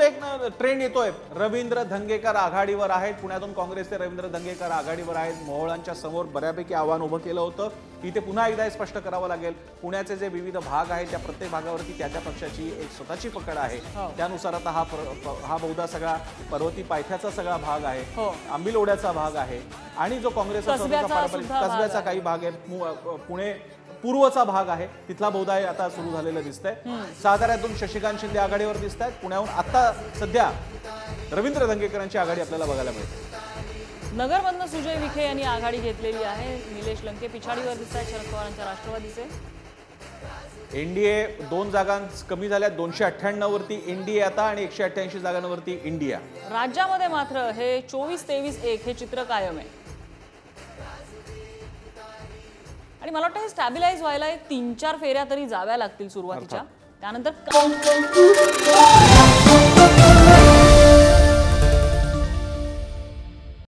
एक ट्रेंड येतोय, रवींद्र धंगेकर आघाडीवर आहेत. पुण्यातून काँग्रेसचे रवींद्र धंगेकर आघाडीवर आहेत. मोहोळांच्या समोर बऱ्यापैकी आव्हान उभं केलं होतं. इथे पुन्हा एकदा स्पष्ट करावं लागेल, पुण्याचे जे विविध भाग आहेत त्या प्रत्येक भागावरती त्या पक्षाची एक स्वतःची पकड आहे. त्यानुसार आता हा बहुधा सगळा पर्वती पायथ्याचा सगळा भाग आहे, आंबिलोड्याचा भाग आहे आणि जो काँग्रेसचा कसब्याचा काही भाग आहे, पुणे पूर्वचा भाग आहे, तिथला बहुधा आता सुरू झालेलं दिसतंय. साताऱ्यातून शशिकांत शिंदे आघाडीवर दिसत आहेत. पुण्याहून आता सध्या रवींद्र धंगेकरांची आघाडी आपल्याला बघायला मिळते. नगरमधनं सुजय विखे यांनी आघाडी घेतलेली आहे. निलेश लंके पिछाडीवर दिसत आहेत शरद पवारांच्या राष्ट्रवादीचे. एनडीए 2 जागां कमी झाल्या, 298 वरती एनडीए आता आणि 188 जागांवरती इंडिया. राज्यामध्ये मात्र हे 24-23-1 हे चित्र कायम आहे आणि मला वाटतं हे स्टॅबिलाइज व्हायला 3-4 फेऱ्या तरी जाव्या लागतील सुरुवातीच्या. त्यानंतर